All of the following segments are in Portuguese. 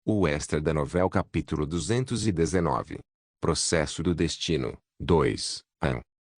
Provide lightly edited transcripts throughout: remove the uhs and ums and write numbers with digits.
O extra da novela capítulo 219. Processo do Destino, 2.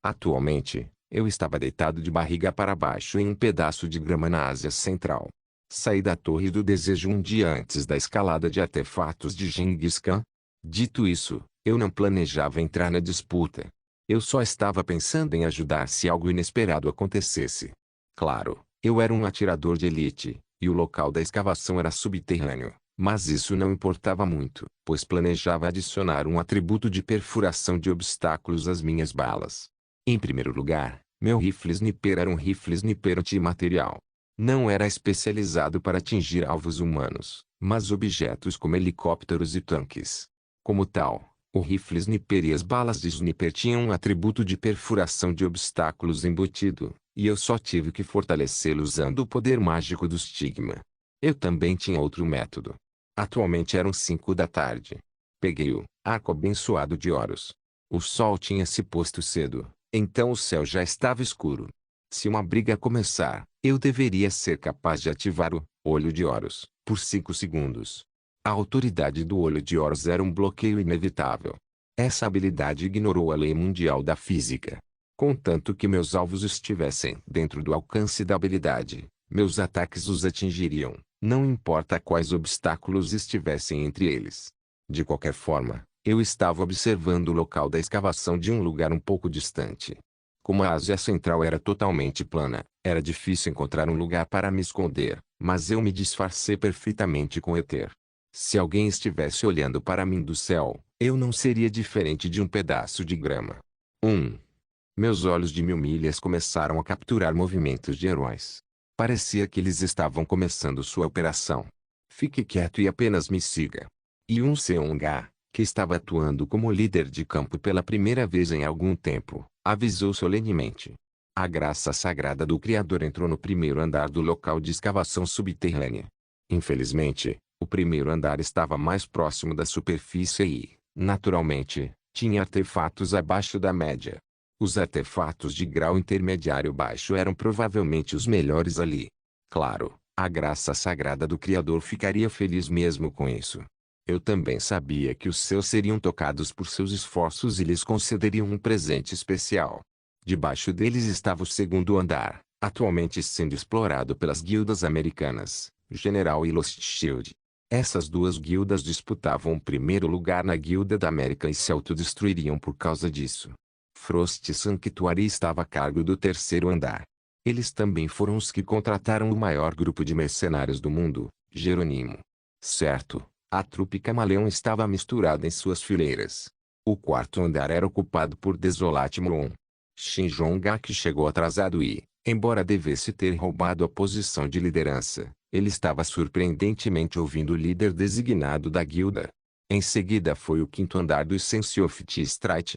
Atualmente, eu estava deitado de barriga para baixo em um pedaço de grama na Ásia Central. Saí da Torre do Desejo um dia antes da escalada de artefatos de Genghis Khan. Dito isso, eu não planejava entrar na disputa. Eu só estava pensando em ajudar se algo inesperado acontecesse. Claro, eu era um atirador de elite, e o local da escavação era subterrâneo. Mas isso não importava muito, pois planejava adicionar um atributo de perfuração de obstáculos às minhas balas. Em primeiro lugar, meu rifle sniper era um rifle sniper antimaterial. Não era especializado para atingir alvos humanos, mas objetos como helicópteros e tanques. Como tal, o rifle sniper e as balas de sniper tinham um atributo de perfuração de obstáculos embutido, e eu só tive que fortalecê-lo usando o poder mágico do estigma. Eu também tinha outro método. Atualmente eram 5 da tarde. Peguei o arco abençoado de Horus. O sol tinha se posto cedo, então o céu já estava escuro. Se uma briga começar, eu deveria ser capaz de ativar o Olho de Horus, por 5 segundos. A autoridade do Olho de Horus era um bloqueio inevitável. Essa habilidade ignorou a lei mundial da física. Contanto que meus alvos estivessem dentro do alcance da habilidade, meus ataques os atingiriam, não importa quais obstáculos estivessem entre eles. De qualquer forma, eu estava observando o local da escavação de um lugar um pouco distante. Como a Ásia Central era totalmente plana, era difícil encontrar um lugar para me esconder, mas eu me disfarcei perfeitamente com Ether. Se alguém estivesse olhando para mim do céu, eu não seria diferente de um pedaço de grama. 1. Meus olhos de 1000 milhas começaram a capturar movimentos de heróis. Parecia que eles estavam começando sua operação. Fique quieto e apenas me siga. Yun Seong-ga, que estava atuando como líder de campo pela primeira vez em algum tempo, avisou solenemente. A graça sagrada do Criador entrou no primeiro andar do local de escavação subterrânea. Infelizmente, o primeiro andar estava mais próximo da superfície e, naturalmente, tinha artefatos abaixo da média. Os artefatos de grau intermediário baixo eram provavelmente os melhores ali. Claro, a graça sagrada do Criador ficaria feliz mesmo com isso. Eu também sabia que os seus seriam tocados por seus esforços e lhes concederiam um presente especial. Debaixo deles estava o segundo andar, atualmente sendo explorado pelas guildas americanas, General e Lost Shield. Essas duas guildas disputavam o primeiro lugar na Guilda da América e se autodestruiriam por causa disso. Frost Sanctuary estava a cargo do terceiro andar. Eles também foram os que contrataram o maior grupo de mercenários do mundo, Jerônimo. Certo, a trupe camaleão estava misturada em suas fileiras. O quarto andar era ocupado por Desolate Moon. Shin Jong-ak chegou atrasado e, embora devesse ter roubado a posição de liderança, ele estava surpreendentemente ouvindo o líder designado da guilda. Em seguida foi o quinto andar do Sense of T-Strike.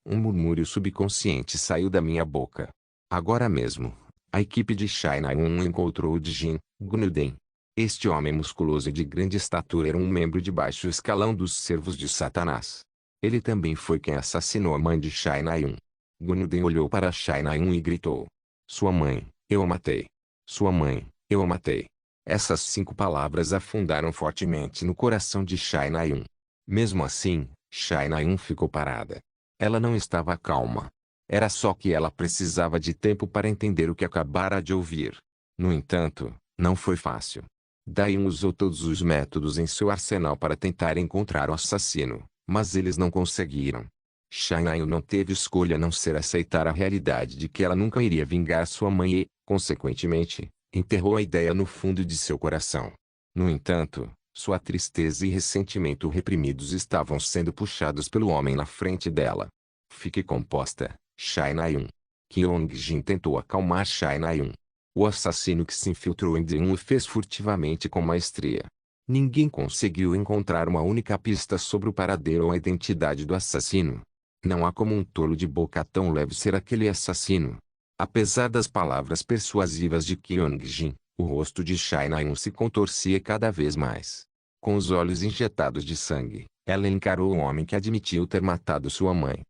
Um murmúrio subconsciente saiu da minha boca. Agora mesmo, a equipe de China 1 encontrou o Jin Gunuden. Este homem musculoso e de grande estatura era um membro de baixo escalão dos servos de Satanás. Ele também foi quem assassinou a mãe de China 1. Gunuden olhou para China 1 e gritou. Sua mãe, eu a matei. Sua mãe, eu a matei. Essas 5 palavras afundaram fortemente no coração de China 1. Mesmo assim, China 1 ficou parada. Ela não estava calma. Era só que ela precisava de tempo para entender o que acabara de ouvir. No entanto, não foi fácil. Daeun usou todos os métodos em seu arsenal para tentar encontrar o assassino, mas eles não conseguiram. Shanayu não teve escolha a não ser aceitar a realidade de que ela nunca iria vingar sua mãe e, consequentemente, enterrou a ideia no fundo de seu coração. No entanto, sua tristeza e ressentimento reprimidos estavam sendo puxados pelo homem na frente dela. Fique composta, Shinaiyun. Kyong-jin tentou acalmar Shinaiyun. O assassino que se infiltrou em Deun o fez furtivamente com maestria. Ninguém conseguiu encontrar uma única pista sobre o paradeiro ou a identidade do assassino. Não há como um tolo de boca tão leve ser aquele assassino. Apesar das palavras persuasivas de Kyong-jin, o rosto de Shinaiyun se contorcia cada vez mais. Com os olhos injetados de sangue, ela encarou o homem que admitiu ter matado sua mãe.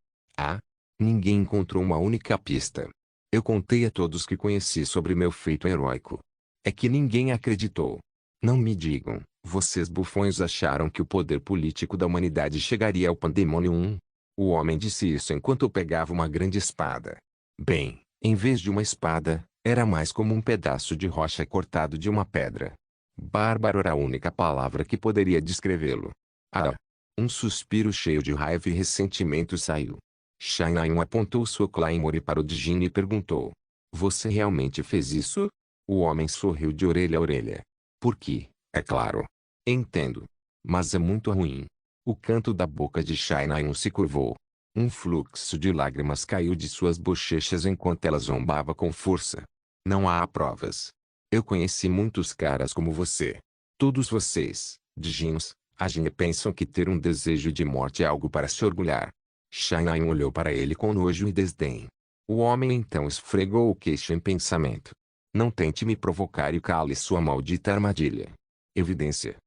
Ninguém encontrou uma única pista. Eu contei a todos que conheci sobre meu feito heróico. É que ninguém acreditou. Não me digam, vocês bufões acharam que o poder político da humanidade chegaria ao pandemônio 1? O homem disse isso enquanto pegava uma grande espada. Bem, em vez de uma espada, era mais como um pedaço de rocha cortado de uma pedra. Bárbaro era a única palavra que poderia descrevê-lo. Ah! Um suspiro cheio de raiva e ressentimento saiu. Shinayon apontou sua Claymore para o Djinn e perguntou: Você realmente fez isso? O homem sorriu de orelha a orelha. Por quê? É claro. Entendo. Mas é muito ruim. O canto da boca de Shinayon se curvou. Um fluxo de lágrimas caiu de suas bochechas enquanto ela zombava com força. Não há provas. Eu conheci muitos caras como você. Todos vocês, Djinns, agem e pensam que ter um desejo de morte é algo para se orgulhar. Shinayon olhou para ele com nojo e desdém. O homem então esfregou o queixo em pensamento. Não tente me provocar e cale sua maldita armadilha. Evidência.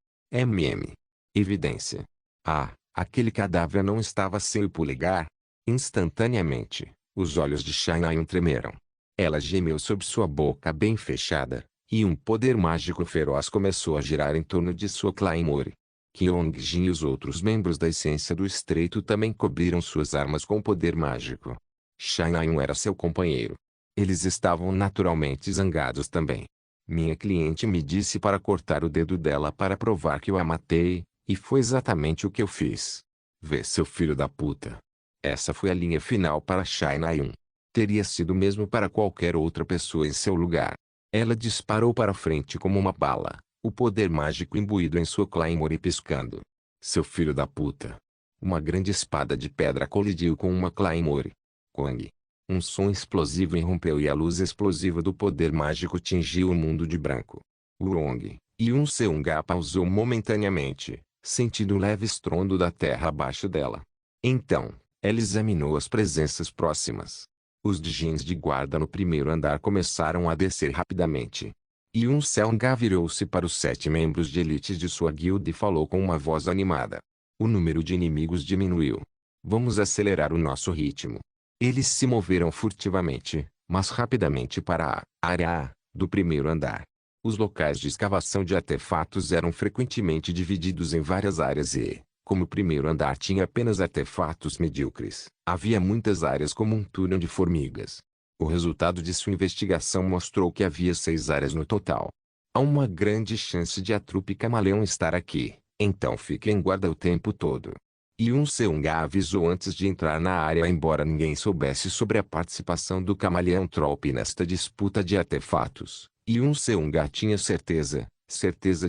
Evidência. Ah, aquele cadáver não estava sem o polegar? Instantaneamente, os olhos de Shinayon tremeram. Ela gemeu sob sua boca bem fechada, e um poder mágico feroz começou a girar em torno de sua Claymore. Kyong-jin e os outros membros da essência do estreito também cobriram suas armas com poder mágico. Shinayon era seu companheiro. Eles estavam naturalmente zangados também. Minha cliente me disse para cortar o dedo dela para provar que eu a matei, e foi exatamente o que eu fiz. Vê seu filho da puta. Essa foi a linha final para Shinayon. Teria sido mesmo para qualquer outra pessoa em seu lugar. Ela disparou para frente como uma bala, o poder mágico imbuído em sua Claymore piscando. Seu filho da puta. Uma grande espada de pedra colidiu com uma Claymore. Quang. Um som explosivo irrompeu e a luz explosiva do poder mágico tingiu o mundo de branco. Wurong, e um Seunga pausou momentaneamente, sentindo um leve estrondo da terra abaixo dela. Então, ela examinou as presenças próximas. Os Djinns de guarda no primeiro andar começaram a descer rapidamente. E um Seunga virou-se para os 7 membros de elite de sua guilda e falou com uma voz animada. O número de inimigos diminuiu. Vamos acelerar o nosso ritmo. Eles se moveram furtivamente, mas rapidamente para a área A do primeiro andar. Os locais de escavação de artefatos eram frequentemente divididos em várias áreas e, como o primeiro andar tinha apenas artefatos medíocres, havia muitas áreas como um túnel de formigas. O resultado de sua investigação mostrou que havia 6 áreas no total. Há uma grande chance de a trupe camaleão estar aqui, então fique em guarda o tempo todo. E um Seunga avisou antes de entrar na área embora ninguém soubesse sobre a participação do camaleão Trollp nesta disputa de artefatos. E um Seunga tinha certeza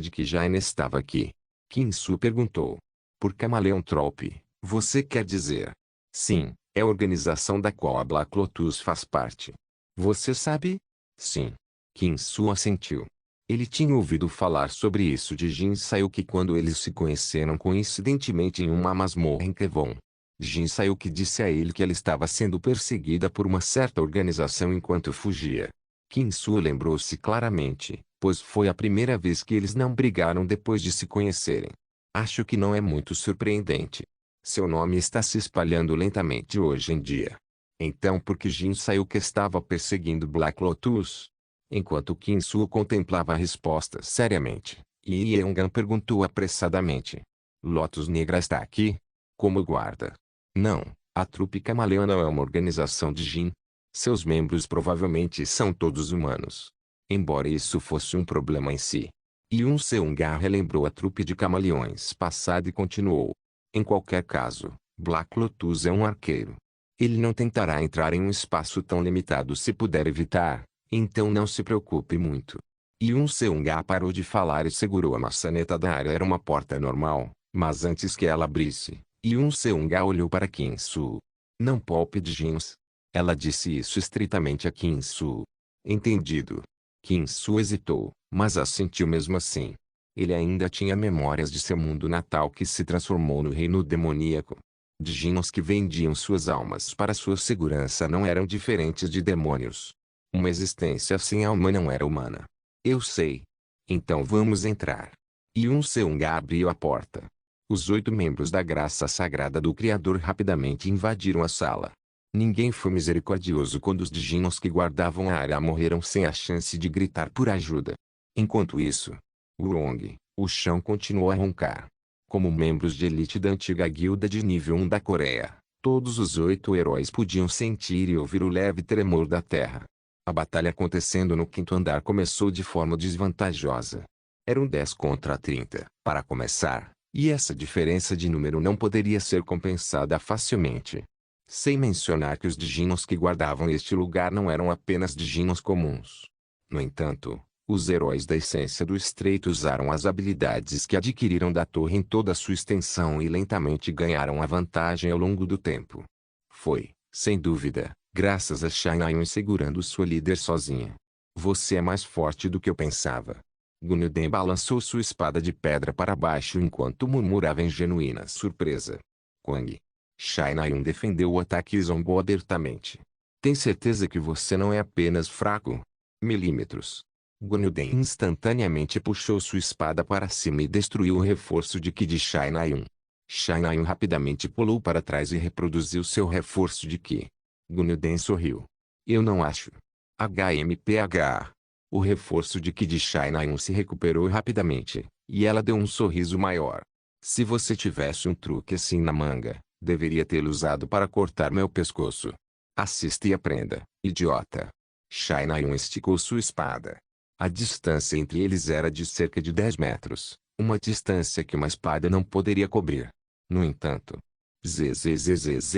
de que Jaina estava aqui. Kinsu perguntou. Por camaleão Trollp, você quer dizer? Sim, é a organização da qual a Black Lotus faz parte. Você sabe? Sim. Kinsu assentiu. Ele tinha ouvido falar sobre isso de Jin Sayuki quando eles se conheceram coincidentemente em uma masmorra em Kevon. Jin Sayuki disse a ele que ela estava sendo perseguida por uma certa organização enquanto fugia. Kinsu lembrou-se claramente, pois foi a primeira vez que eles não brigaram depois de se conhecerem. Acho que não é muito surpreendente. Seu nome está se espalhando lentamente hoje em dia. Então por que Jin Sayuki estava perseguindo Black Lotus? Enquanto Kinsu contemplava a resposta seriamente, Yi Yeongan perguntou apressadamente. Lotus Negra está aqui? Como guarda? Não, a trupe camaleã não é uma organização de Jin. Seus membros provavelmente são todos humanos. Embora isso fosse um problema em si. Yun Seunga relembrou a trupe de camaleões passada e continuou. Em qualquer caso, Black Lotus é um arqueiro. Ele não tentará entrar em um espaço tão limitado se puder evitar. Então não se preocupe muito. Yun Seunga parou de falar e segurou a maçaneta da área. Era uma porta normal, mas antes que ela abrisse, Yun Seunga olhou para Kinsu. Não poupe de Jins. Ela disse isso estritamente a Kinsu. Entendido. Kinsu hesitou, mas assentiu mesmo assim. Ele ainda tinha memórias de seu mundo natal que se transformou no reino demoníaco. Djinns que vendiam suas almas para sua segurança não eram diferentes de demônios. Uma existência sem alma não era humana. Eu sei. Então vamos entrar. Yun Seunga abriu a porta. Os 8 membros da graça sagrada do Criador rapidamente invadiram a sala. Ninguém foi misericordioso quando os Djinns que guardavam a área morreram sem a chance de gritar por ajuda. Enquanto isso, Wurong, o chão continuou a roncar. Como membros de elite da antiga guilda de nível 1 da Coreia, todos os 8 heróis podiam sentir e ouvir o leve tremor da terra. A batalha acontecendo no quinto andar começou de forma desvantajosa. Eram 10 contra 30, para começar, e essa diferença de número não poderia ser compensada facilmente. Sem mencionar que os Diginos que guardavam este lugar não eram apenas Diginos comuns. No entanto, os heróis da essência do estreito usaram as habilidades que adquiriram da torre em toda a sua extensão e lentamente ganharam a vantagem ao longo do tempo. Foi, sem dúvida, graças a Shinayon segurando sua líder sozinha. Você é mais forte do que eu pensava. Gunilden balançou sua espada de pedra para baixo enquanto murmurava em genuína surpresa. Kwang. Shinayon defendeu o ataque e zombou abertamente. Tem certeza que você não é apenas fraco? Milímetros. Gunilden instantaneamente puxou sua espada para cima e destruiu o reforço de Ki de Shinayon. Shinayon rapidamente pulou para trás e reproduziu seu reforço de Ki. Gunilden sorriu. Eu não acho. HMPH. O reforço de Ki de Shinayon se recuperou rapidamente, e ela deu um sorriso maior. Se você tivesse um truque assim na manga, deveria tê-lo usado para cortar meu pescoço. Assista e aprenda, idiota. Shinayon esticou sua espada. A distância entre eles era de cerca de 10 metros, uma distância que uma espada não poderia cobrir. No entanto, zzzzz.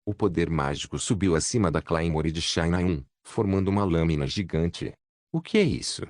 O poder mágico subiu acima da Claymore de Shinayon, formando uma lâmina gigante. O que é isso?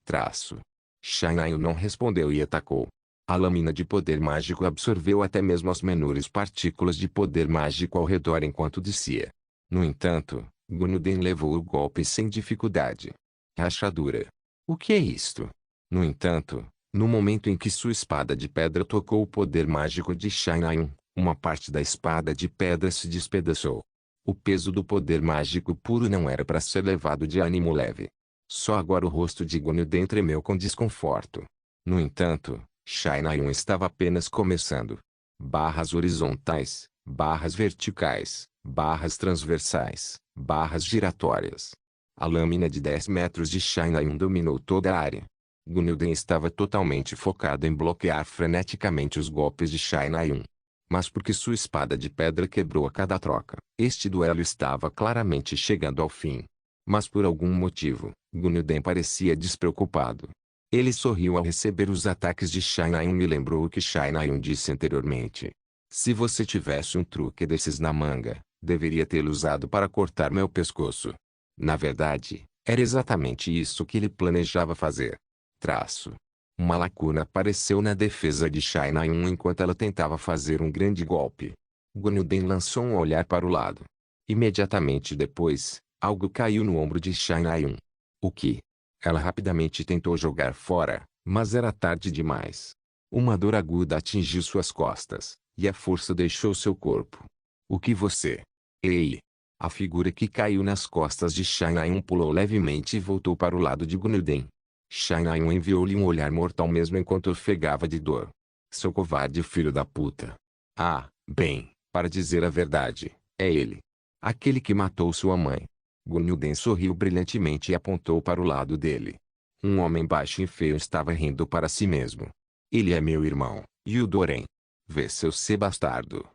Traço. Shinayon não respondeu e atacou. A lâmina de poder mágico absorveu até mesmo as menores partículas de poder mágico ao redor enquanto descia. No entanto, Gunilden levou o golpe sem dificuldade. Rachadura. O que é isto? No entanto, no momento em que sua espada de pedra tocou o poder mágico de Shinayon, uma parte da espada de pedra se despedaçou. O peso do poder mágico puro não era para ser levado de ânimo leve. Só agora o rosto de Gunilden tremeu com desconforto. No entanto, Shinayon estava apenas começando. Barras horizontais, barras verticais, barras transversais, barras giratórias. A lâmina de 10 metros de Shinayon dominou toda a área. Gunilden estava totalmente focado em bloquear freneticamente os golpes de Shinayon. Mas porque sua espada de pedra quebrou a cada troca, este duelo estava claramente chegando ao fim. Mas por algum motivo, Gunilden parecia despreocupado. Ele sorriu ao receber os ataques de Shinayon e lembrou o que Shinayon disse anteriormente. Se você tivesse um truque desses na manga, deveria tê-lo usado para cortar meu pescoço. Na verdade, era exatamente isso que ele planejava fazer. Traço. Uma lacuna apareceu na defesa de Shinayon enquanto ela tentava fazer um grande golpe. Gunilden lançou um olhar para o lado. Imediatamente depois, algo caiu no ombro de Shinayon. O que? Ela rapidamente tentou jogar fora, mas era tarde demais. Uma dor aguda atingiu suas costas, e a força deixou seu corpo. O que você? Ei! A figura que caiu nas costas de Shinayon pulou levemente e voltou para o lado de Gunilden. Shinayon enviou-lhe um olhar mortal mesmo enquanto ofegava de dor. Seu covarde filho da puta. Ah, bem, para dizer a verdade, é ele. Aquele que matou sua mãe. Gunilden sorriu brilhantemente e apontou para o lado dele. Um homem baixo e feio estava rindo para si mesmo. Ele é meu irmão, Yudoren. Vê seu ser bastardo.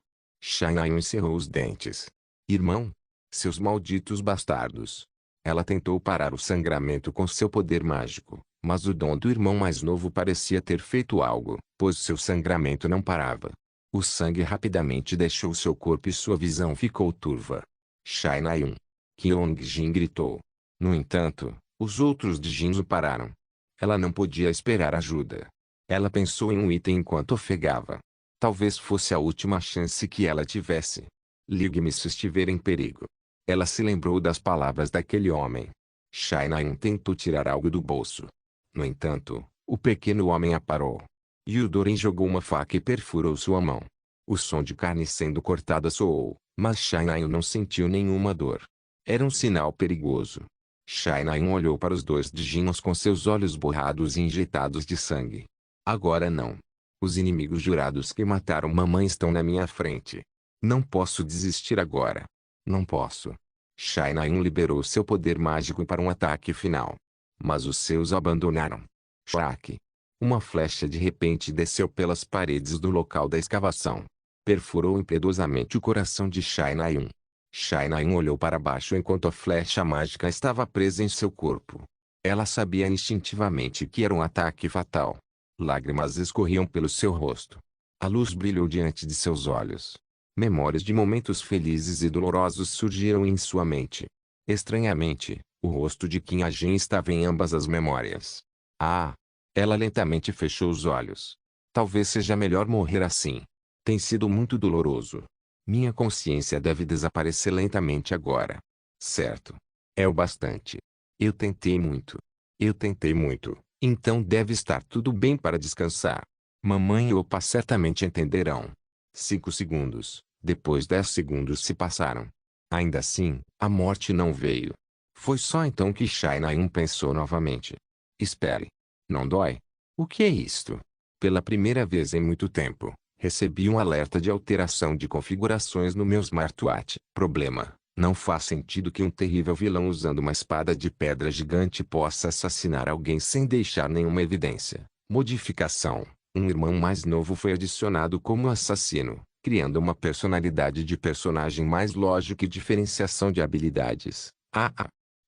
Shinayon encerrou os dentes. Irmão? Seus malditos bastardos. Ela tentou parar o sangramento com seu poder mágico, mas o dom do irmão mais novo parecia ter feito algo, pois seu sangramento não parava. O sangue rapidamente deixou seu corpo e sua visão ficou turva. Shinayon. Kyongjin gritou. No entanto, os outros Dijins o pararam. Ela não podia esperar ajuda. Ela pensou em um item enquanto ofegava. Talvez fosse a última chance que ela tivesse. Ligue-me se estiver em perigo. Ela se lembrou das palavras daquele homem. Shinayon tentou tirar algo do bolso. No entanto, o pequeno homem a parou. Yudoren jogou uma faca e perfurou sua mão. O som de carne sendo cortada soou, mas Shinayon não sentiu nenhuma dor. Era um sinal perigoso. Shinayon olhou para os dois Diginos com seus olhos borrados e injetados de sangue. Agora não. Os inimigos jurados que mataram mamãe estão na minha frente. Não posso desistir agora. Não posso. Shinayon liberou seu poder mágico para um ataque final. Mas os seus abandonaram. Shrak. Uma flecha de repente desceu pelas paredes do local da escavação. Perfurou impiedosamente o coração de Shai Nayun. Shai Nayun olhou para baixo enquanto a flecha mágica estava presa em seu corpo. Ela sabia instintivamente que era um ataque fatal. Lágrimas escorriam pelo seu rosto. A luz brilhou diante de seus olhos. Memórias de momentos felizes e dolorosos surgiram em sua mente. Estranhamente, o rosto de Qin Ajin estava em ambas as memórias. Ah! Ela lentamente fechou os olhos. Talvez seja melhor morrer assim. Tem sido muito doloroso. Minha consciência deve desaparecer lentamente agora. Certo. É o bastante. Eu tentei muito. Eu tentei muito, então deve estar tudo bem para descansar. Mamãe e Opa certamente entenderão. 5 segundos. Depois 10 segundos se passaram. Ainda assim, a morte não veio. Foi só então que Shai Nayun pensou novamente. Espere. Não dói? O que é isto? Pela primeira vez em muito tempo, recebi um alerta de alteração de configurações no meu smartwatch. Problema: não faz sentido que um terrível vilão usando uma espada de pedra gigante possa assassinar alguém sem deixar nenhuma evidência. Modificação: um irmão mais novo foi adicionado como assassino, criando uma personalidade de personagem mais lógica e diferenciação de habilidades.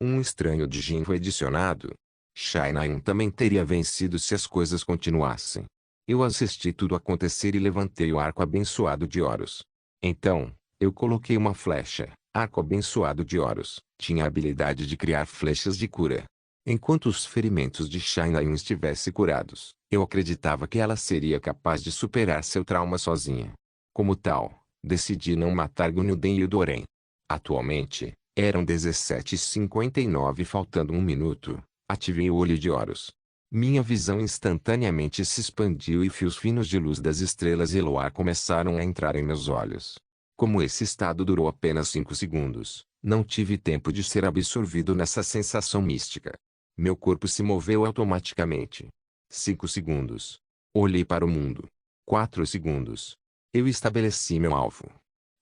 Um estranho de Jin foi adicionado. Shai Nayun também teria vencido se as coisas continuassem. Eu assisti tudo acontecer e levantei o arco abençoado de Horus. Então, eu coloquei uma flecha. Arco abençoado de Horus tinha a habilidade de criar flechas de cura. Enquanto os ferimentos de Shai Nayun estivessem curados, eu acreditava que ela seria capaz de superar seu trauma sozinha. Como tal, decidi não matar Gunyuden e o Doren. Atualmente, eram 17h59 faltando um minuto. Ativei o olho de Horus. Minha visão instantaneamente se expandiu e fios finos de luz das estrelas e luar começaram a entrar em meus olhos. Como esse estado durou apenas 5 segundos, não tive tempo de ser absorvido nessa sensação mística. Meu corpo se moveu automaticamente. 5 segundos. Olhei para o mundo. 4 segundos. Eu estabeleci meu alvo.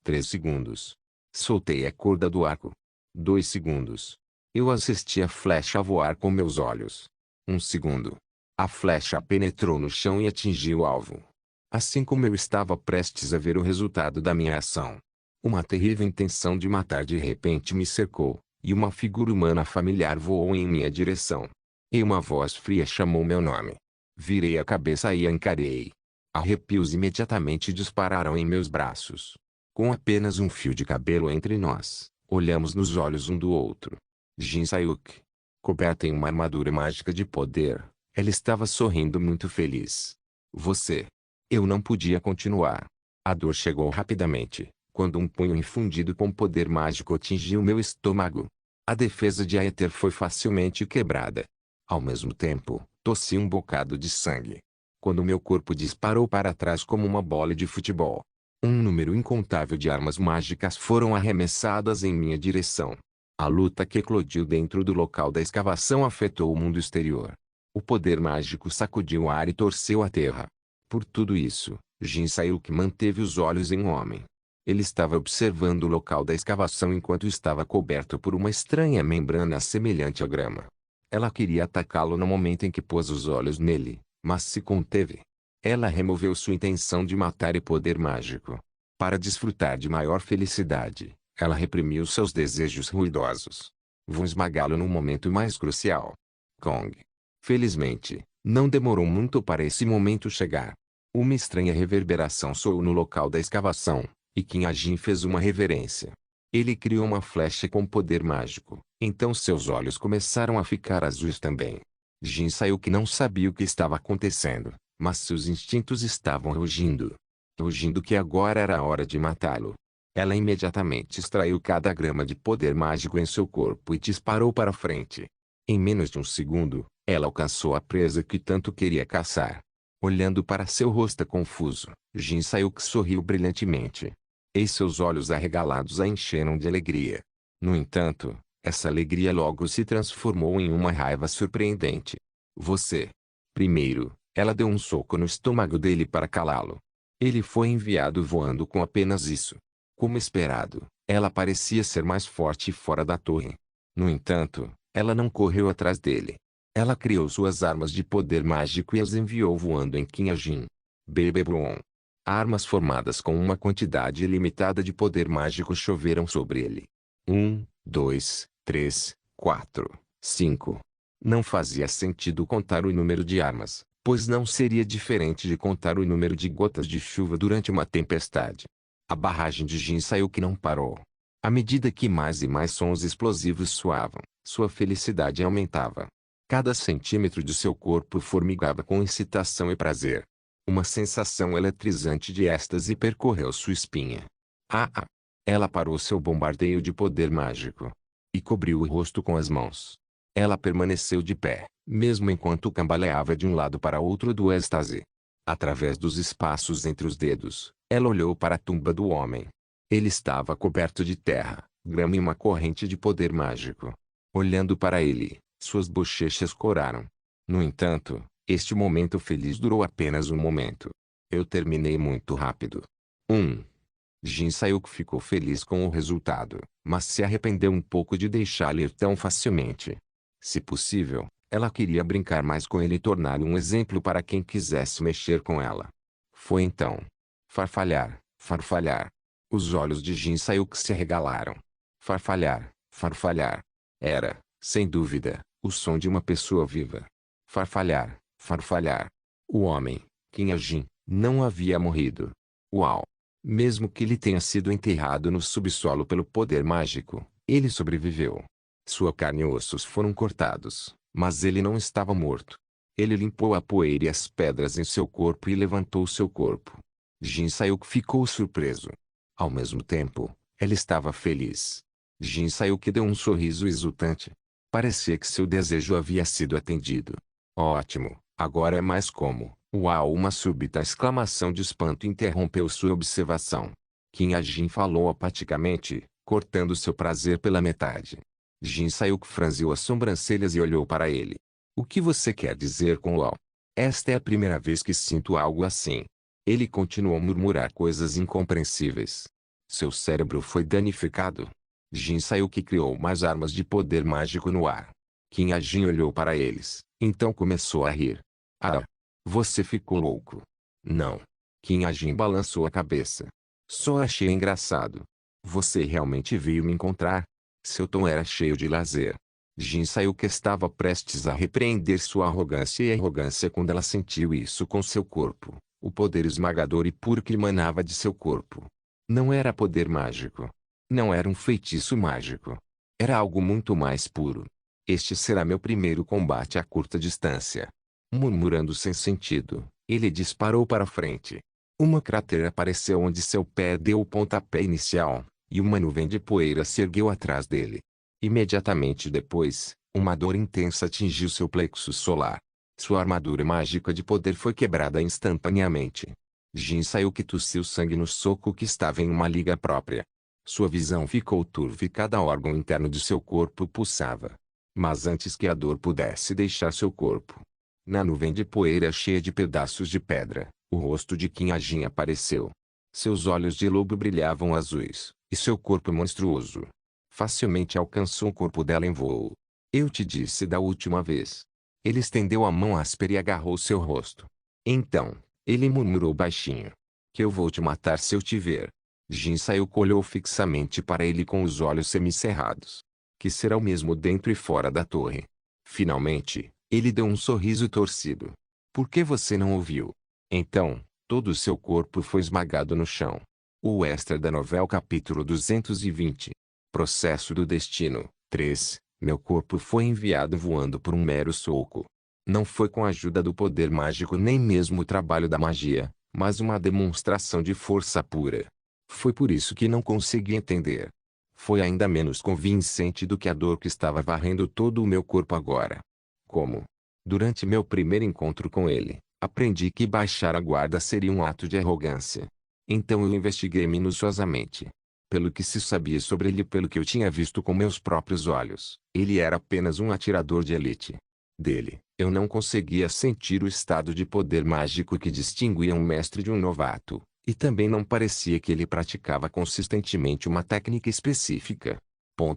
3 segundos. Soltei a corda do arco. 2 segundos. Eu assisti a flecha voar com meus olhos. 1 segundo. A flecha penetrou no chão e atingiu o alvo. Assim como eu estava prestes a ver o resultado da minha ação, uma terrível intenção de matar de repente me cercou, e uma figura humana familiar voou em minha direção. E uma voz fria chamou meu nome. Virei a cabeça e a encarei. Arrepios imediatamente dispararam em meus braços. Com apenas um fio de cabelo entre nós, olhamos nos olhos um do outro. Jin Sayuk. Coberta em uma armadura mágica de poder, ela estava sorrindo muito feliz. Você. Eu não podia continuar. A dor chegou rapidamente, quando um punho infundido com poder mágico atingiu meu estômago. A defesa de Aether foi facilmente quebrada. Ao mesmo tempo, tossi um bocado de sangue. Quando meu corpo disparou para trás como uma bola de futebol. Um número incontável de armas mágicas foram arremessadas em minha direção. A luta que eclodiu dentro do local da escavação afetou o mundo exterior. O poder mágico sacudiu o ar e torceu a terra. Por tudo isso, Jin Sayuk manteve os olhos em um homem. Ele estava observando o local da escavação enquanto estava coberto por uma estranha membrana semelhante à grama. Ela queria atacá-lo no momento em que pôs os olhos nele, mas se conteve. Ela removeu sua intenção de matar e poder mágico. Para desfrutar de maior felicidade, ela reprimiu seus desejos ruidosos. Vou esmagá-lo no momento mais crucial. Kong. Felizmente, não demorou muito para esse momento chegar. Uma estranha reverberação soou no local da escavação, e Qin Ajin fez uma reverência. Ele criou uma flecha com poder mágico, então seus olhos começaram a ficar azuis também. Jin Sayuk não sabia o que estava acontecendo, mas seus instintos estavam rugindo. Rugindo que agora era a hora de matá-lo. Ela imediatamente extraiu cada grama de poder mágico em seu corpo e disparou para frente. Em menos de um segundo, ela alcançou a presa que tanto queria caçar. Olhando para seu rosto confuso, Jin Sayuk sorriu brilhantemente. E seus olhos arregalados a encheram de alegria. No entanto, essa alegria logo se transformou em uma raiva surpreendente. Você. Primeiro, ela deu um soco no estômago dele para calá-lo. Ele foi enviado voando com apenas isso. Como esperado, ela parecia ser mais forte fora da torre. No entanto, ela não correu atrás dele. Ela criou suas armas de poder mágico e as enviou voando em Qinhajin. Bebebron. Armas formadas com uma quantidade ilimitada de poder mágico choveram sobre ele. 1, 2, 3, 4, 5. Não fazia sentido contar o número de armas, pois não seria diferente de contar o número de gotas de chuva durante uma tempestade. A barragem de Jin Sayuk não parou. À medida que mais e mais sons explosivos soavam, sua felicidade aumentava. Cada centímetro de seu corpo formigava com excitação e prazer. Uma sensação eletrizante de êxtase percorreu sua espinha. Ah! Ela parou seu bombardeio de poder mágico e cobriu o rosto com as mãos. Ela permaneceu de pé, mesmo enquanto cambaleava de um lado para outro do êxtase. Através dos espaços entre os dedos, ela olhou para a tumba do homem. Ele estava coberto de terra, grama e uma corrente de poder mágico. Olhando para ele, suas bochechas coraram. No entanto, este momento feliz durou apenas um momento. Eu terminei muito rápido. 1. Jin Sayuk ficou feliz com o resultado, mas se arrependeu um pouco de deixá-lo ir tão facilmente. Se possível, ela queria brincar mais com ele e torná-lo um exemplo para quem quisesse mexer com ela. Foi então. Farfalhar, farfalhar. Os olhos de Jin Sayuk se arregalaram. Farfalhar, farfalhar. Era, sem dúvida, o som de uma pessoa viva. Farfalhar, farfalhar. O homem, Qinhajin, não havia morrido. Uau! Mesmo que ele tenha sido enterrado no subsolo pelo poder mágico, ele sobreviveu. Sua carne e ossos foram cortados, mas ele não estava morto. Ele limpou a poeira e as pedras em seu corpo e levantou seu corpo. Jin Sayuk ficou surpreso. Ao mesmo tempo, ela estava feliz. Jin Sayuk deu um sorriso exultante. Parecia que seu desejo havia sido atendido. Ótimo, agora é mais como. Uau! Uma súbita exclamação de espanto interrompeu sua observação. Qinhajin falou apaticamente, cortando seu prazer pela metade. Jin Sayuk franziu as sobrancelhas e olhou para ele. O que você quer dizer com uau? Esta é a primeira vez que sinto algo assim. Ele continuou a murmurar coisas incompreensíveis. Seu cérebro foi danificado. Jin Sayuk criou mais armas de poder mágico no ar. Qinhajin olhou para eles, então começou a rir. Ah! Você ficou louco. Não. Qinhajin balançou a cabeça. Só achei engraçado. Você realmente veio me encontrar? Seu tom era cheio de lazer. Jin Sayuk estava prestes a repreender sua arrogância e arrogância quando ela sentiu isso com seu corpo. O poder esmagador e puro que emanava de seu corpo. Não era poder mágico. Não era um feitiço mágico. Era algo muito mais puro. Este será meu primeiro combate a curta distância. Murmurando sem sentido, ele disparou para frente. Uma cratera apareceu onde seu pé deu o pontapé inicial, e uma nuvem de poeira se ergueu atrás dele. Imediatamente depois, uma dor intensa atingiu seu plexo solar. Sua armadura mágica de poder foi quebrada instantaneamente. Jin Sayuk tossiu sangue no soco que estava em uma liga própria. Sua visão ficou turva e cada órgão interno de seu corpo pulsava. Mas antes que a dor pudesse deixar seu corpo, na nuvem de poeira cheia de pedaços de pedra, o rosto de Qinhajin apareceu. Seus olhos de lobo brilhavam azuis, e seu corpo monstruoso facilmente alcançou o corpo dela em voo. Eu te disse da última vez. Ele estendeu a mão áspera e agarrou seu rosto. Então, ele murmurou baixinho. Que eu vou te matar se eu te ver. Jin Sayuk olhou fixamente para ele com os olhos semicerrados. Que será o mesmo dentro e fora da torre. Finalmente, ele deu um sorriso torcido. Por que você não ouviu? Então, todo o seu corpo foi esmagado no chão. O extra da novela capítulo 220. Processo do destino. 3. Meu corpo foi enviado voando por um mero soco. Não foi com a ajuda do poder mágico nem mesmo o trabalho da magia, mas uma demonstração de força pura. Foi por isso que não consegui entender. Foi ainda menos convincente do que a dor que estava varrendo todo o meu corpo agora. Como? Durante meu primeiro encontro com ele, aprendi que baixar a guarda seria um ato de arrogância. Então eu investiguei minuciosamente. Pelo que se sabia sobre ele e pelo que eu tinha visto com meus próprios olhos, ele era apenas um atirador de elite. Dele, eu não conseguia sentir o estado de poder mágico que distinguia um mestre de um novato, e também não parecia que ele praticava consistentemente uma técnica específica.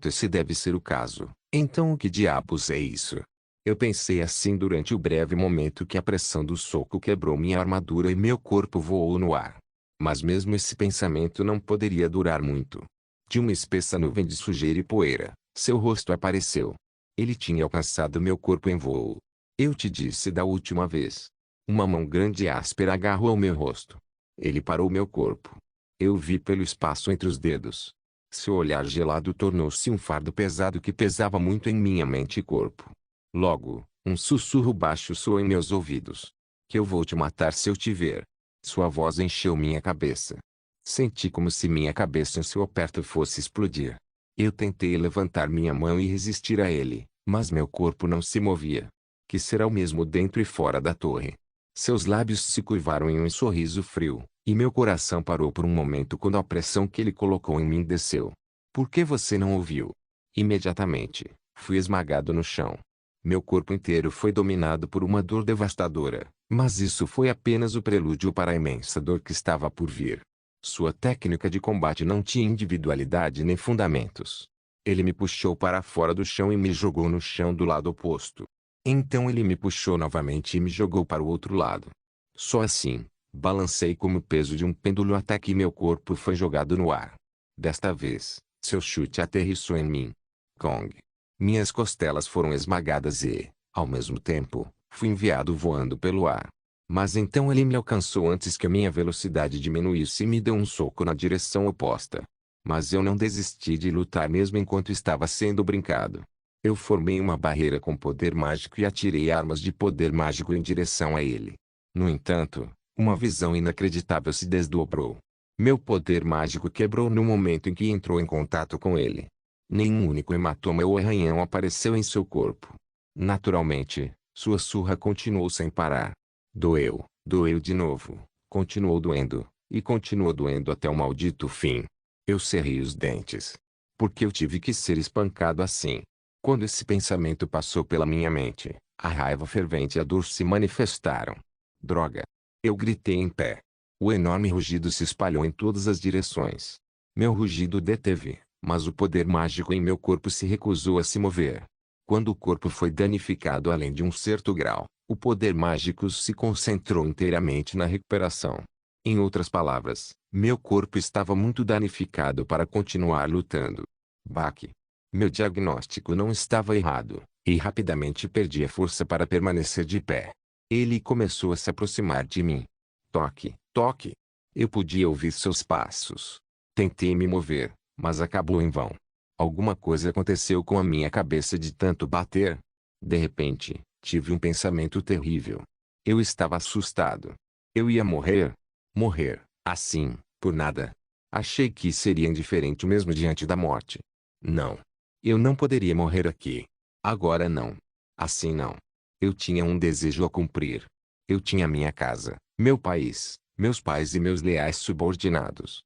Esse deve ser o caso. Então o que diabos é isso? Eu pensei assim durante o breve momento que a pressão do soco quebrou minha armadura e meu corpo voou no ar. Mas mesmo esse pensamento não poderia durar muito. De uma espessa nuvem de sujeira e poeira, seu rosto apareceu. Ele tinha alcançado meu corpo em voo. Eu te disse da última vez. Uma mão grande e áspera agarrou meu rosto. Ele parou meu corpo. Eu vi pelo espaço entre os dedos. Seu olhar gelado tornou-se um fardo pesado que pesava muito em minha mente e corpo. Logo, um sussurro baixo soou em meus ouvidos. Que eu vou te matar se eu te ver. Sua voz encheu minha cabeça. Senti como se minha cabeça em seu aperto fosse explodir. Eu tentei levantar minha mão e resistir a ele, mas meu corpo não se movia. Que será o mesmo dentro e fora da torre. Seus lábios se curvaram em um sorriso frio, e meu coração parou por um momento quando a pressão que ele colocou em mim desceu. Por que você não ouviu? Imediatamente, fui esmagado no chão. Meu corpo inteiro foi dominado por uma dor devastadora, mas isso foi apenas o prelúdio para a imensa dor que estava por vir. Sua técnica de combate não tinha individualidade nem fundamentos. Ele me puxou para fora do chão e me jogou no chão do lado oposto. Então ele me puxou novamente e me jogou para o outro lado. Só assim, balancei como o peso de um pêndulo até que meu corpo foi jogado no ar. Desta vez, seu chute aterrissou em mim. Kong. Minhas costelas foram esmagadas e, ao mesmo tempo, fui enviado voando pelo ar. Mas então ele me alcançou antes que a minha velocidade diminuísse e me deu um soco na direção oposta. Mas eu não desisti de lutar mesmo enquanto estava sendo brincado. Eu formei uma barreira com poder mágico e atirei armas de poder mágico em direção a ele. No entanto, uma visão inacreditável se desdobrou. Meu poder mágico quebrou no momento em que entrou em contato com ele. Nenhum único hematoma ou arranhão apareceu em seu corpo. Naturalmente, sua surra continuou sem parar. Doeu, doeu de novo, continuou doendo, e continuou doendo até o maldito fim. Eu cerrei os dentes. Por que eu tive que ser espancado assim? Quando esse pensamento passou pela minha mente, a raiva fervente e a dor se manifestaram. Droga! Eu gritei em pé. O enorme rugido se espalhou em todas as direções. Meu rugido deteve, mas o poder mágico em meu corpo se recusou a se mover. Quando o corpo foi danificado além de um certo grau, o poder mágico se concentrou inteiramente na recuperação. Em outras palavras, meu corpo estava muito danificado para continuar lutando. Baque. Meu diagnóstico não estava errado, e rapidamente perdi a força para permanecer de pé. Ele começou a se aproximar de mim. Toque, toque. Eu podia ouvir seus passos. Tentei me mover, mas acabou em vão. Alguma coisa aconteceu com a minha cabeça de tanto bater. De repente, tive um pensamento terrível. Eu estava assustado. Eu ia morrer. Morrer, assim, por nada. Achei que seria indiferente mesmo diante da morte. Não. Eu não poderia morrer aqui. Agora não. Assim não. Eu tinha um desejo a cumprir. Eu tinha minha casa, meu país, meus pais e meus leais subordinados.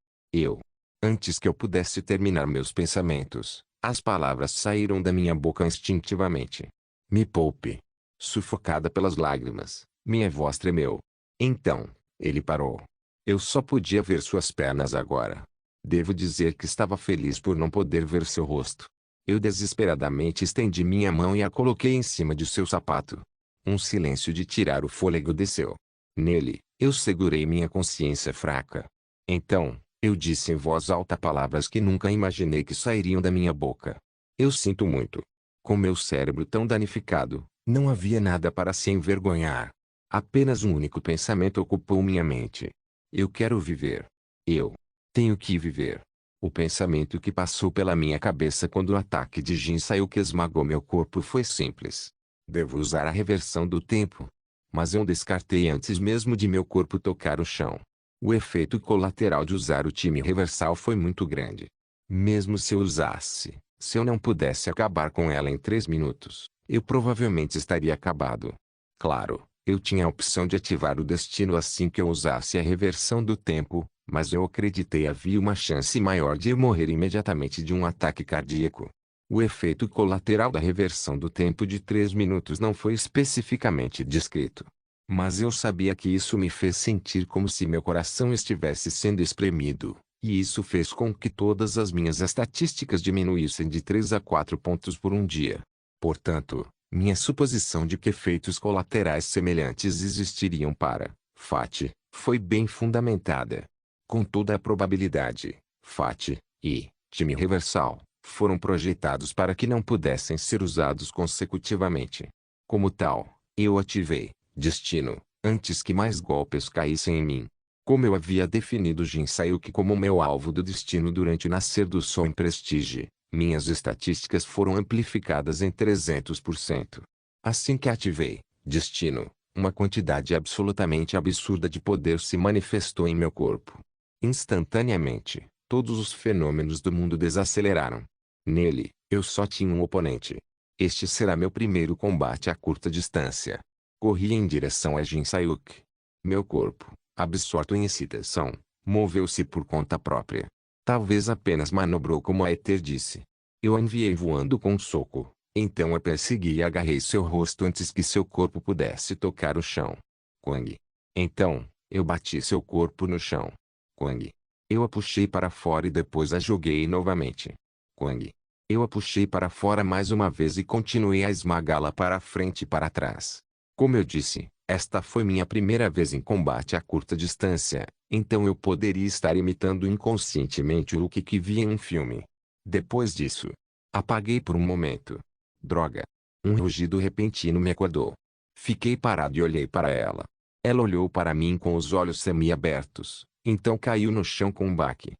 Antes que eu pudesse terminar meus pensamentos, as palavras saíram da minha boca instintivamente. Me poupe. Sufocada pelas lágrimas, minha voz tremeu. Então, ele parou. Eu só podia ver suas pernas agora. Devo dizer que estava feliz por não poder ver seu rosto. Eu desesperadamente estendi minha mão e a coloquei em cima de seu sapato. Um silêncio de tirar o fôlego desceu. Nele, eu segurei minha consciência fraca. Então, eu disse em voz alta palavras que nunca imaginei que sairiam da minha boca. Eu sinto muito. Com meu cérebro tão danificado, não havia nada para se envergonhar. Apenas um único pensamento ocupou minha mente. Eu quero viver. Eu tenho que viver. O pensamento que passou pela minha cabeça quando o ataque de Jin saiu que esmagou meu corpo foi simples. Devo usar a reversão do tempo. Mas eu descartei antes mesmo de meu corpo tocar o chão. O efeito colateral de usar o time reversal foi muito grande. Mesmo se eu usasse, se eu não pudesse acabar com ela em 3 minutos, eu provavelmente estaria acabado. Claro, eu tinha a opção de ativar o destino assim que eu usasse a reversão do tempo, mas eu acreditei havia uma chance maior de eu morrer imediatamente de um ataque cardíaco. O efeito colateral da reversão do tempo de 3 minutos não foi especificamente descrito. Mas eu sabia que isso me fez sentir como se meu coração estivesse sendo espremido, e isso fez com que todas as minhas estatísticas diminuíssem de 3 a 4 pontos por um dia. Portanto, Minha suposição de que efeitos colaterais semelhantes existiriam para Fati foi bem fundamentada. Com toda a probabilidade, Fati e time reversal foram projetados para que não pudessem ser usados consecutivamente. Como tal, eu ativei Destino antes que mais golpes caíssem em mim. Como eu havia definido Jin Sayuki como meu alvo do destino durante o nascer do sol em Prestige, minhas estatísticas foram amplificadas em 300%. Assim que ativei Destino, uma quantidade absolutamente absurda de poder se manifestou em meu corpo. Instantaneamente, todos os fenômenos do mundo desaceleraram. Nele, eu só tinha um oponente. Este será meu primeiro combate a curta distância. Corri em direção a Jin Sayuki. Meu corpo, absorto em excitação, moveu-se por conta própria. Talvez apenas manobrou como a Aether disse. Eu a enviei voando com um soco. Então a persegui e agarrei seu rosto antes que seu corpo pudesse tocar o chão. Quang. Então, eu bati seu corpo no chão. Quang. Eu a puxei para fora e depois a joguei novamente. Quang. Eu a puxei para fora mais uma vez e continuei a esmagá-la para frente e para trás. Como eu disse, esta foi minha primeira vez em combate a curta distância, então eu poderia estar imitando inconscientemente o Luke que via em um filme. Depois disso, apaguei por um momento. Droga! Um rugido repentino me acordou. Fiquei parado e olhei para ela. Ela olhou para mim com os olhos semi-abertos, então caiu no chão com um baque.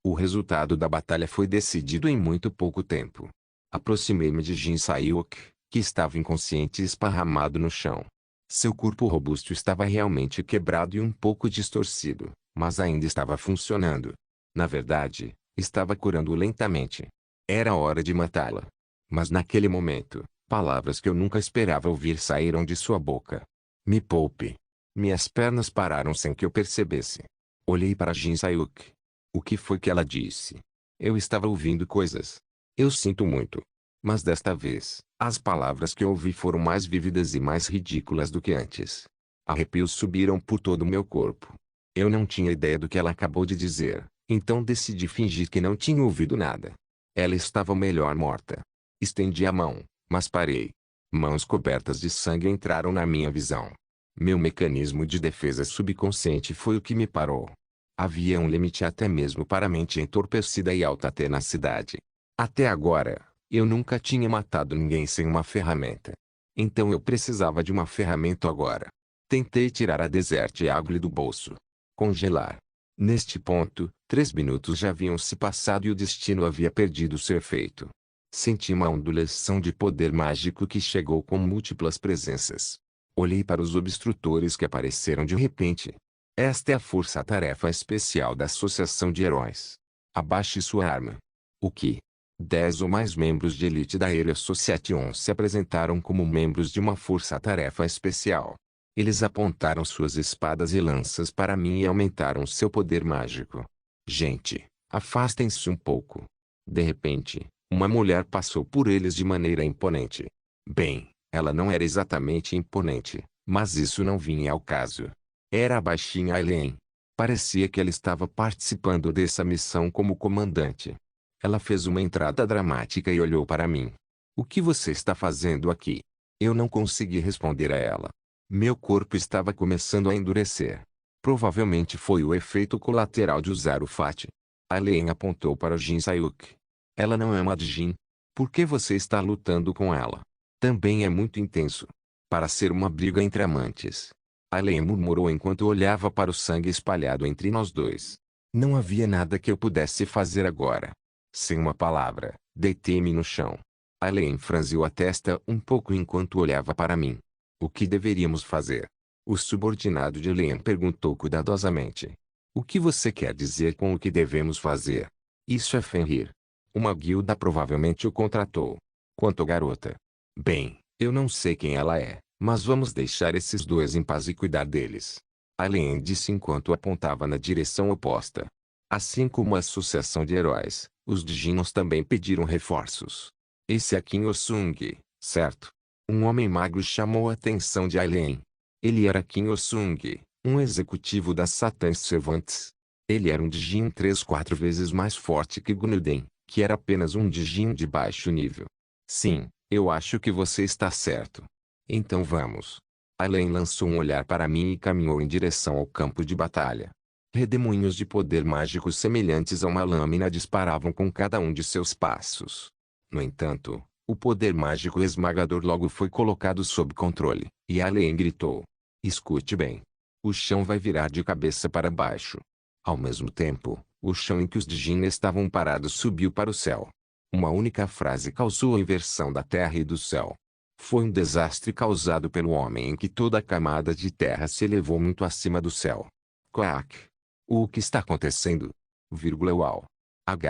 O resultado da batalha foi decidido em muito pouco tempo. Aproximei-me de Jin Sayuki, que estava inconsciente e esparramado no chão. Seu corpo robusto estava realmente quebrado e um pouco distorcido, mas ainda estava funcionando. Na verdade, estava curando lentamente. Era hora de matá-la. Mas naquele momento, palavras que eu nunca esperava ouvir saíram de sua boca. Me poupe. Minhas pernas pararam sem que eu percebesse. Olhei para Jin Sayuki. O que foi que ela disse? Eu estava ouvindo coisas. Eu sinto muito. Mas desta vez, as palavras que ouvi foram mais vívidas e mais ridículas do que antes. Arrepios subiram por todo o meu corpo. Eu não tinha ideia do que ela acabou de dizer, então decidi fingir que não tinha ouvido nada. Ela estava melhor morta. Estendi a mão, mas parei. Mãos cobertas de sangue entraram na minha visão. Meu mecanismo de defesa subconsciente foi o que me parou. Havia um limite até mesmo para a mente entorpecida e alta tenacidade. Até agora, eu nunca tinha matado ninguém sem uma ferramenta. Então eu precisava de uma ferramenta agora. Tentei tirar a Desert Eagle do bolso. Congelar. Neste ponto, 3 minutos já haviam se passado e o destino havia perdido seu efeito. Senti uma ondulação de poder mágico que chegou com múltiplas presenças. Olhei para os obstrutores que apareceram de repente. Esta é a força-tarefa especial da Associação de Heróis. Abaixe sua arma. O que? 10 ou mais membros de elite da Aero Association se apresentaram como membros de uma força-tarefa especial. Eles apontaram suas espadas e lanças para mim e aumentaram seu poder mágico. Gente, afastem-se um pouco. De repente, uma mulher passou por eles de maneira imponente. Bem, ela não era exatamente imponente, mas isso não vinha ao caso. Era a baixinha Aileen. Parecia que ela estava participando dessa missão como comandante. Ela fez uma entrada dramática e olhou para mim. O que você está fazendo aqui? Eu não consegui responder a ela. Meu corpo estava começando a endurecer. Provavelmente foi o efeito colateral de usar o Fati. Aileen apontou para Jin Sayuki. Ela não é uma Jin. Por que você está lutando com ela? Também é muito intenso. Para ser uma briga entre amantes. Aileen murmurou enquanto olhava para o sangue espalhado entre nós dois. Não havia nada que eu pudesse fazer agora. Sem uma palavra, deitei-me no chão. Aileen franziu a testa um pouco enquanto olhava para mim. O que deveríamos fazer? O subordinado de Aileen perguntou cuidadosamente. O que você quer dizer com o que devemos fazer? Isso é Fenrir. Uma guilda provavelmente o contratou. Quanto à garota? Bem, eu não sei quem ela é. Mas vamos deixar esses dois em paz e cuidar deles. Aileen disse enquanto apontava na direção oposta. Assim como a Associação de Heróis, os Djinos também pediram reforços. Esse é Kim Il-sung, certo? Um homem magro chamou a atenção de Aileen. Ele era Kim Il-sung, um executivo das Satan's Servants. Ele era um Djinn 3-4 vezes mais forte que Gunilden, que era apenas um Djinn de baixo nível. Sim, Eu acho que você está certo. Então vamos. Aileen lançou um olhar para mim e caminhou em direção ao campo de batalha. Redemoinhos de poder mágico semelhantes a uma lâmina disparavam com cada um de seus passos. No entanto, o poder mágico esmagador logo foi colocado sob controle, e Aileen gritou: escute bem. O chão vai virar de cabeça para baixo. Ao mesmo tempo, o chão em que os Djinn estavam parados subiu para o céu. Uma única frase causou a inversão da terra e do céu. Foi um desastre causado pelo homem em que toda a camada de terra se elevou muito acima do céu. Quack! O que está acontecendo? Uau!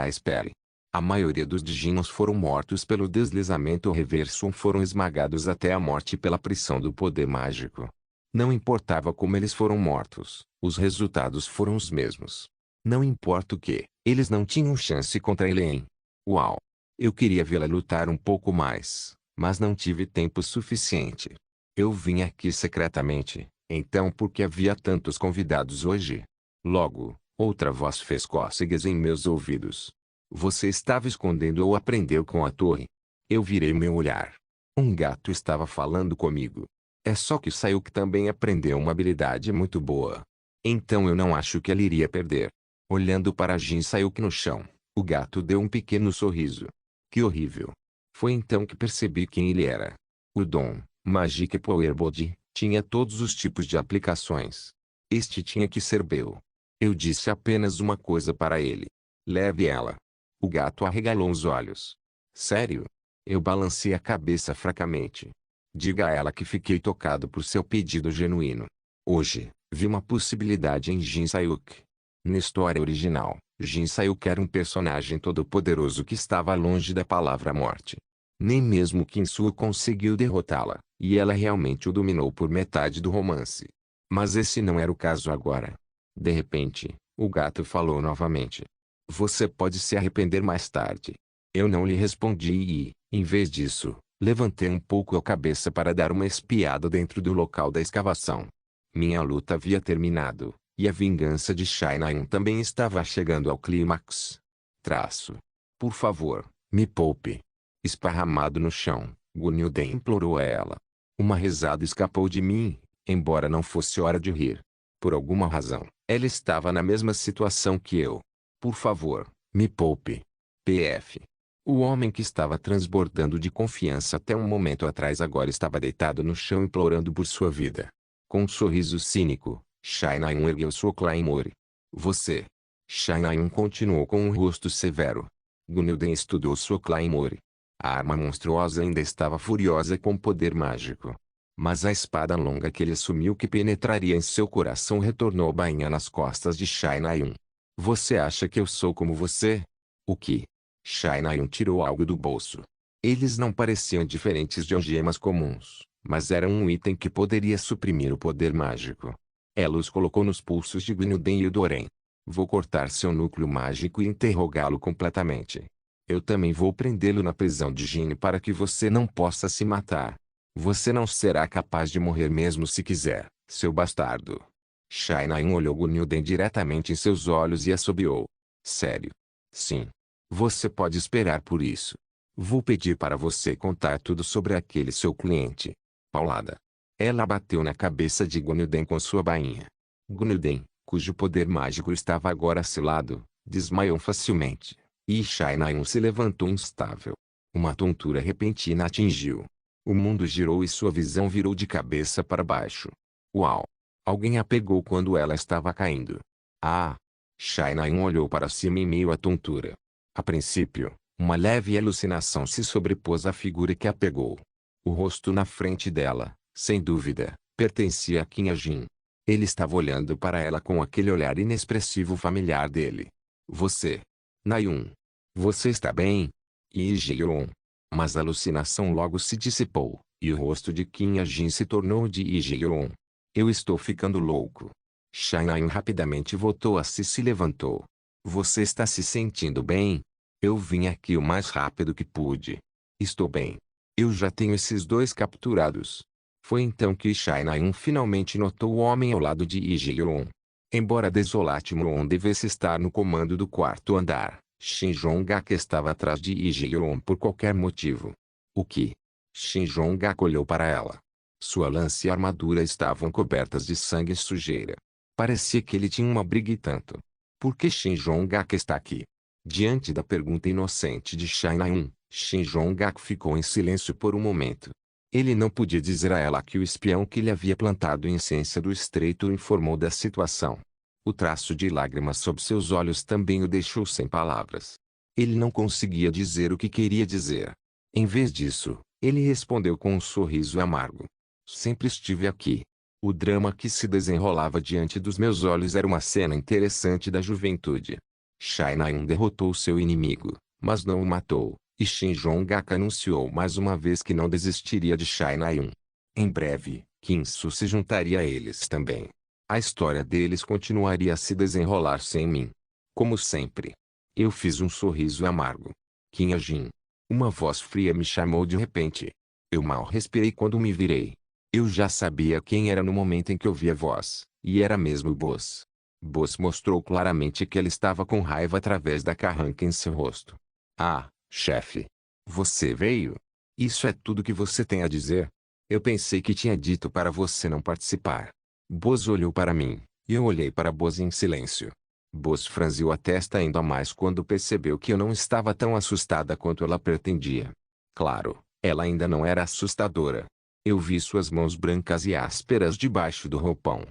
Espere. A maioria dos Djinns foram mortos pelo deslizamento reverso ou foram esmagados até a morte pela pressão do poder mágico. Não importava como eles foram mortos, os resultados foram os mesmos. Não importa o que, eles não tinham chance contra Eileen. Uau! Eu queria vê-la lutar um pouco mais, mas não tive tempo suficiente. Eu vim aqui secretamente, então por que havia tantos convidados hoje? Logo, outra voz fez cócegas em meus ouvidos. Você estava escondendo ou aprendeu com a torre? Eu virei meu olhar. Um gato estava falando comigo. É só que Sayuk também aprendeu uma habilidade muito boa. Então eu não acho que ele iria perder. Olhando para Jin Sayuk no chão, o gato deu um pequeno sorriso. Que horrível. Foi então que percebi quem ele era. O dom, Magic Power Body, tinha todos os tipos de aplicações. Este tinha que ser meu. Eu disse apenas uma coisa para ele. Leve ela. O gato arregalou os olhos. Sério? Eu balancei a cabeça fracamente. Diga a ela que fiquei tocado por seu pedido genuíno. Hoje, vi uma possibilidade em Jin Sayuk. Na história original, Jin Sayuk era um personagem todo-poderoso que estava longe da palavra morte. Nem mesmo Kinsu conseguiu derrotá-la, e ela realmente o dominou por metade do romance. Mas esse não era o caso agora. De repente, o gato falou novamente. Você pode se arrepender mais tarde. Eu não lhe respondi e, em vez disso, levantei um pouco a cabeça para dar uma espiada dentro do local da escavação. Minha luta havia terminado, e a vingança de Shai Naeun também estava chegando ao clímax. Por favor, me poupe. Esparramado no chão, Gunnilden implorou a ela. Uma risada escapou de mim, embora não fosse hora de rir. Por alguma razão, ela estava na mesma situação que eu. Por favor, me poupe. PF. O homem que estava transbordando de confiança até um momento atrás agora estava deitado no chão implorando por sua vida. Com um sorriso cínico, Shai Naeun ergueu sua Claymore. Você. Shai Naeun continuou com um rosto severo. Gunnilden estudou sua Claymore. A arma monstruosa ainda estava furiosa com poder mágico. Mas a espada longa que ele assumiu que penetraria em seu coração retornou bainha nas costas de Shai Naeun. Você acha que eu sou como você? O que? Shai Naeun tirou algo do bolso. Eles não pareciam diferentes de algemas comuns, mas eram um item que poderia suprimir o poder mágico. Ela os colocou nos pulsos de Gunnilden e Doren. Vou cortar seu núcleo mágico e interrogá-lo completamente. Eu também vou prendê-lo na prisão de Jin para que você não possa se matar. Você não será capaz de morrer mesmo se quiser, seu bastardo. Shai Naeun olhou Gunnilden diretamente em seus olhos e assobiou. Sério? Sim. Você pode esperar por isso. Vou pedir para você contar tudo sobre aquele seu cliente. Paulada. Ela bateu na cabeça de Gunnilden com sua bainha. Gunnilden, cujo poder mágico estava agora selado, desmaiou facilmente. E Shai Naeun se levantou instável. Uma tontura repentina atingiu. O mundo girou e sua visão virou de cabeça para baixo. Uau! Alguém a pegou quando ela estava caindo. Ah! Shai Naeun olhou para cima em meio à tontura. A princípio, uma leve alucinação se sobrepôs à figura que a pegou. O rosto na frente dela, sem dúvida, pertencia a Qin Jin. Ele estava olhando para ela com aquele olhar inexpressivo familiar dele. Você. Naeun. Você está bem? Ijeon. Mas a alucinação logo se dissipou, e o rosto de Qin Jin se tornou de Ijeon. Eu estou ficando louco. Shai Naeun rapidamente voltou a si e se levantou. Você está se sentindo bem? Eu vim aqui o mais rápido que pude. Estou bem. Eu já tenho esses dois capturados. Foi então que Shai Naeun finalmente notou o homem ao lado de Ijeon. Embora Desolate Moon devesse estar no comando do quarto andar, Shin Jong-ak estava atrás de Ijeon por qualquer motivo. O que? Shin Jong-gak olhou para ela. Sua lança e armadura estavam cobertas de sangue e sujeira. Parecia que ele tinha uma briga e tanto. Por que Shin Jong-gak está aqui? Diante da pergunta inocente de Shai Na-eun, Shin Jong-gak ficou em silêncio por um momento. Ele não podia dizer a ela que o espião que lhe havia plantado incenso do estreito o informou da situação. O traço de lágrimas sob seus olhos também o deixou sem palavras. Ele não conseguia dizer o que queria dizer. Em vez disso, ele respondeu com um sorriso amargo. Sempre estive aqui. O drama que se desenrolava diante dos meus olhos era uma cena interessante da juventude. Shai Na-eun derrotou seu inimigo, mas não o matou, e Shin Jong-gak anunciou mais uma vez que não desistiria de Shai Na-eun. Em breve, Kim-soo se juntaria a eles também. A história deles continuaria a se desenrolar sem mim. Como sempre. Eu fiz um sorriso amargo. Kim A-jin. Uma voz fria me chamou de repente. Eu mal respirei quando me virei. Eu já sabia quem era no momento em que ouvi a voz, e era mesmo o Boss. Boss mostrou claramente que ele estava com raiva através da carranca em seu rosto. Ah, chefe. Você veio? Isso é tudo que você tem a dizer? Eu pensei que tinha dito para você não participar. Boss olhou para mim, e eu olhei para Boss em silêncio. Boss franziu a testa ainda mais quando percebeu que eu não estava tão assustada quanto ela pretendia. Claro, ela ainda não era assustadora. Eu vi suas mãos brancas e ásperas debaixo do roupão.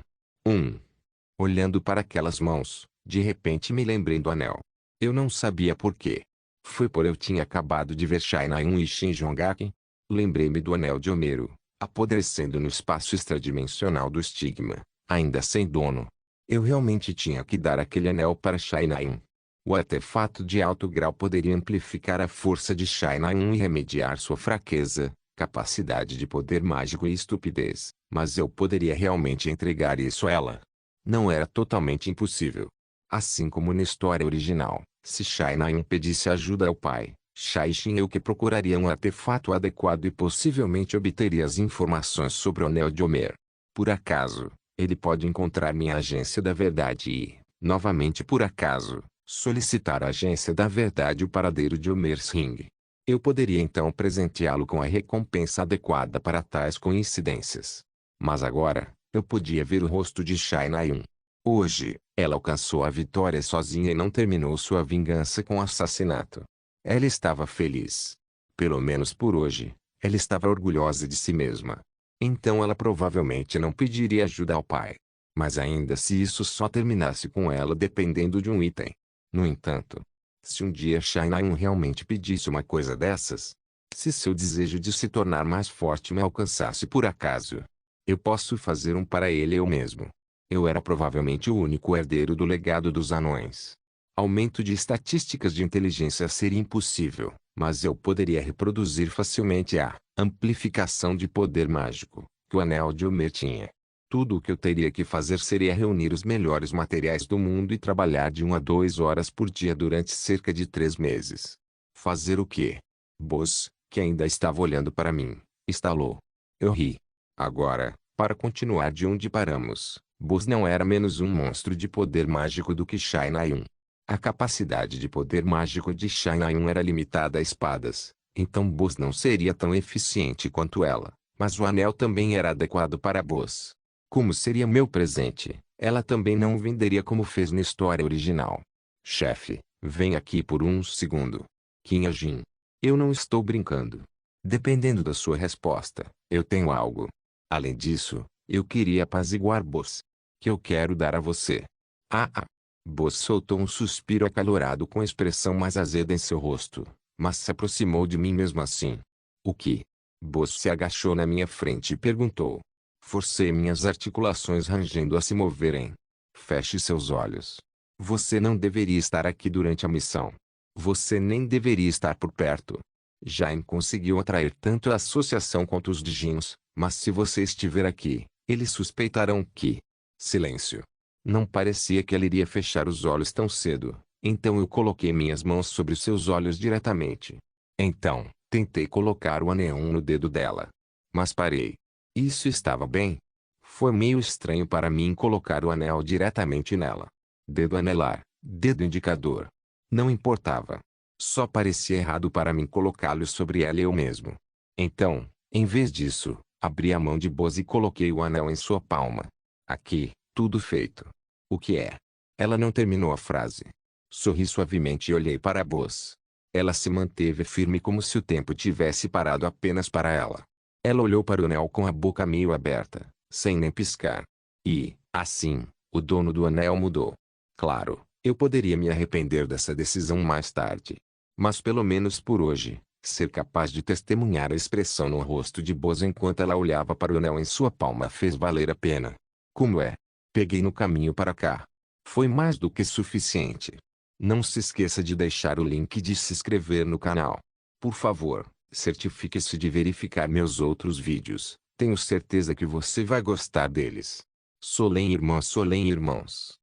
Olhando para aquelas mãos, de repente me lembrei do anel. Eu não sabia por quê. Foi por eu tinha acabado de ver Shai Na-eun e Shin Jong-gak? Lembrei-me do anel de Homero, apodrecendo no espaço extradimensional do estigma, ainda sem dono. Eu realmente tinha que dar aquele anel para Shai Na-eun. O artefato de alto grau poderia amplificar a força de Shai Na-eun e remediar sua fraqueza, capacidade de poder mágico e estupidez, mas eu poderia realmente entregar isso a ela. Não era totalmente impossível. Assim como na história original, se Shai Na-eun pedisse ajuda ao pai, Shai Shin-eu-que procuraria um artefato adequado e possivelmente obteria as informações sobre o Anel de Homer. Por acaso, ele pode encontrar minha agência da verdade e, novamente por acaso, solicitar à agência da verdade o paradeiro de Homer Singh. Eu poderia então presenteá-lo com a recompensa adequada para tais coincidências. Mas agora, eu podia ver o rosto de Shai Na-eun. Hoje, ela alcançou a vitória sozinha e não terminou sua vingança com assassinato. Ela estava feliz. Pelo menos por hoje, ela estava orgulhosa de si mesma. Então ela provavelmente não pediria ajuda ao pai. Mas ainda se isso só terminasse com ela dependendo de um item. No entanto, se um dia Shai Na-eun realmente pedisse uma coisa dessas, se seu desejo de se tornar mais forte me alcançasse por acaso, eu posso fazer um para ele eu mesmo. Eu era provavelmente o único herdeiro do legado dos anões. Aumento de estatísticas de inteligência seria impossível, mas eu poderia reproduzir facilmente a amplificação de poder mágico que o Anel de Homer tinha. Tudo o que eu teria que fazer seria reunir os melhores materiais do mundo e trabalhar de 1 a 2 horas por dia durante cerca de 3 meses. Fazer o quê? Boss, que ainda estava olhando para mim, estalou. Eu ri. Agora, para continuar de onde paramos, Boss não era menos um monstro de poder mágico do que Shai Na-eun. A capacidade de poder mágico de Shai Na-eun era limitada a espadas, então Boss não seria tão eficiente quanto ela, mas o anel também era adequado para Boss. Como seria meu presente, ela também não o venderia como fez na história original. Chefe, vem aqui por um segundo. Kim A-jin. Eu não estou brincando. Dependendo da sua resposta, eu tenho algo. Além disso, eu queria apaziguar Boss. Que eu quero dar a você. Ah. Boss soltou um suspiro acalorado com expressão mais azeda em seu rosto, mas se aproximou de mim mesmo assim. O que? Boss se agachou na minha frente e perguntou. Forcei minhas articulações rangendo a se moverem. Feche seus olhos. Você não deveria estar aqui durante a missão. Você nem deveria estar por perto. Jaime conseguiu atrair tanto a associação quanto os Djinns, mas se você estiver aqui, eles suspeitarão que... Silêncio. Não parecia que ela iria fechar os olhos tão cedo, então eu coloquei minhas mãos sobre seus olhos diretamente. Então, tentei colocar o anel no dedo dela. Mas parei. Isso estava bem. Foi meio estranho para mim colocar o anel diretamente nela. Dedo anelar, dedo indicador. Não importava. Só parecia errado para mim colocá-lo sobre ela eu mesmo. Então, em vez disso, abri a mão de Boaz e coloquei o anel em sua palma. Aqui, tudo feito. O que é? Ela não terminou a frase. Sorri suavemente e olhei para Boaz. Ela se manteve firme como se o tempo tivesse parado apenas para ela. Ela olhou para o anel com a boca meio aberta, sem nem piscar. E, assim, o dono do anel mudou. Claro, eu poderia me arrepender dessa decisão mais tarde. Mas pelo menos por hoje, ser capaz de testemunhar a expressão no rosto de Boaz enquanto ela olhava para o anel em sua palma fez valer a pena. Como é? Peguei no caminho para cá. Foi mais do que suficiente. Não se esqueça de deixar o link e de se inscrever no canal. Por favor, certifique-se de verificar meus outros vídeos. Tenho certeza que você vai gostar deles. Solem irmãos.